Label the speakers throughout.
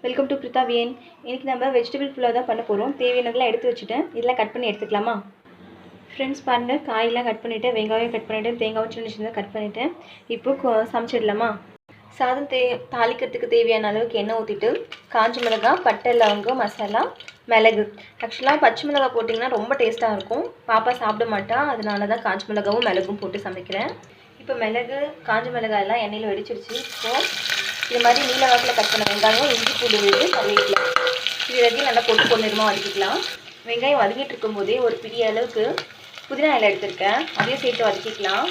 Speaker 1: Welcome to Krutha வியன். இன்றைக்கி நம்ம வெஜிடபிள் புலாவ் தான் பண்ண போகிறோம். தேவையானதெல்லாம் எடுத்து வச்சுட்டேன். இதெல்லாம் கட் பண்ணி எடுத்துக்கலாமா? ஃப்ரெண்ட்ஸ் பாருங்கள், காயெல்லாம் கட் பண்ணிவிட்டேன், வெங்காயம் கட் பண்ணிவிட்டேன், தேங்காய் சின்ன சின்னதாக கட் பண்ணிவிட்டேன். இப்போ சமைச்சிடலாமா? சாதம் தாளிக்கிறதுக்கு தேவையான அளவுக்கு எண்ணெய் ஊற்றிட்டு காஞ்ச மிளகாய், பட்டை, லவங்கம், மசாலா, மிளகு. ஆக்சுவலாக பச்சை மிளகாய் போட்டிங்கன்னா ரொம்ப டேஸ்ட்டாக இருக்கும். பாப்பா சாப்பிட மாட்டா, அதனால தான் காஞ்ச மிளகாவும் மிளகும் போட்டு சமைக்கிறேன். இப்போ மிளகு, காஞ்ச மிளகாய் எல்லாம் எண்ணெயில் வெடிச்சிருச்சு. இப்போது இது மாதிரி நீல வாக்கில் கட் பண்ண வெங்காயம், இஞ்சி பூண்டு விழுது, கருவேப்பிலை இது எல்லாத்தையும் நல்லா போட்டு பொன்னிறமாக வதக்கிக்கலாம். வெங்காயம் வதக்கிட்டு இருக்கும்போதே ஒரு பிடி அளவுக்கு புதினா இலை எடுத்திருக்கேன், அதையும் சேர்த்து வதக்கிக்கலாம்.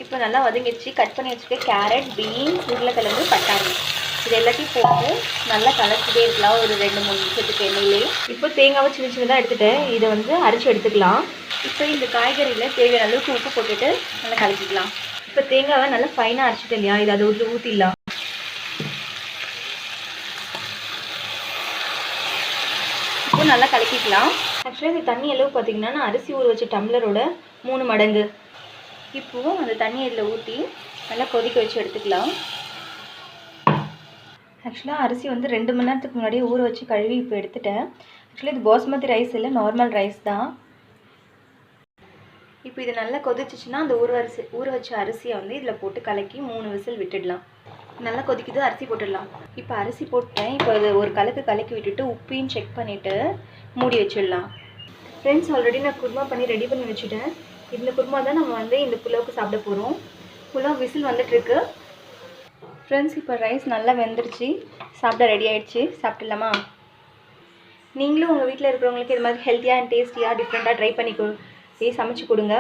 Speaker 1: இப்போ நல்லா வதங்கிடுச்சு. கட் பண்ணி வச்சுக்க கேரட், பீன்ஸ், உருளைக்கிழங்கு, பட்டாணி இது எல்லாத்தையும் போட்டு நல்லா கலக்கிட்டே இருக்கலாம் ஒரு 2-3 நிமிஷத்துக்கு எண்ணெயிலே. இப்போ தேங்காவை சின்ன சின்னதாக எடுத்துகிட்டேன், இதை அரைச்சி எடுத்துக்கலாம். இப்போ இந்த காய்கறியில் தேவையான அளவுக்கு உப்பு போட்டுட்டு நல்லா கலக்கிக்கலாம். இப்போ தேங்காவை நல்லா ஃபைனாக அரைச்சிட்டு இல்லையா, இதை அதை ஊற்றிடலாம். இப்போ நல்லா கலக்கிக்கலாம். ஆக்சுவலாக இந்த தண்ணி அளவு பார்த்திங்கன்னா நான் அரிசி ஊற வச்ச டம்ளரோட 3 மடங்கு. இப்போது அந்த தண்ணி இதில் ஊற்றி நல்லா கொதிக்க வச்சு எடுத்துக்கலாம். ஆக்சுவலாக அரிசி 2 மணி நேரத்துக்கு முன்னாடியே ஊற வச்சு கழுவி இப்போ எடுத்துட்டேன். ஆக்சுவலாக இது பாஸ்மதி ரைஸ் இல்லை, நார்மல் ரைஸ் தான். இப்போ இது நல்லா கொதிச்சிச்சுன்னா அந்த ஊற வச்ச அரிசியை இதில் போட்டு கலக்கி 3 விசில் விட்டுடலாம். நல்லா கொதிக்குது, அரிசி போட்டுடலாம். இப்போ அரிசி போட்டேன். இப்போ அது ஒரு கலக்கி விட்டுட்டு உப்பையும் செக் பண்ணிவிட்டு மூடி வச்சிடலாம். ஃப்ரெண்ட்ஸ், ஆல்ரெடி நான் குருமா பண்ணி ரெடி பண்ணி வச்சுட்டேன். இந்த குருமா தான் நம்ம இந்த புலாவுக்கு சாப்பிட போகிறோம். புலாவ் விசில் வந்துட்டுருக்கு. ஃப்ரெண்ட்ஸ், இப்போ ரைஸ் நல்லா வெந்துருச்சு, சாப்பிட ரெடி ஆகிடுச்சு. சாப்பிட்லாமா? நீங்களும் உங்கள் வீட்டில் இருக்கிறவங்களுக்கு இது மாதிரி ஹெல்த்தியாக அண்ட் டேஸ்டியாக டிஃப்ரெண்ட்டாக ட்ரை பண்ணி சமைச்சு கொடுங்க.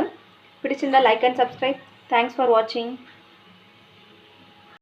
Speaker 1: பிடிச்சிருந்தா like and subscribe. Thanks for வாட்சிங்.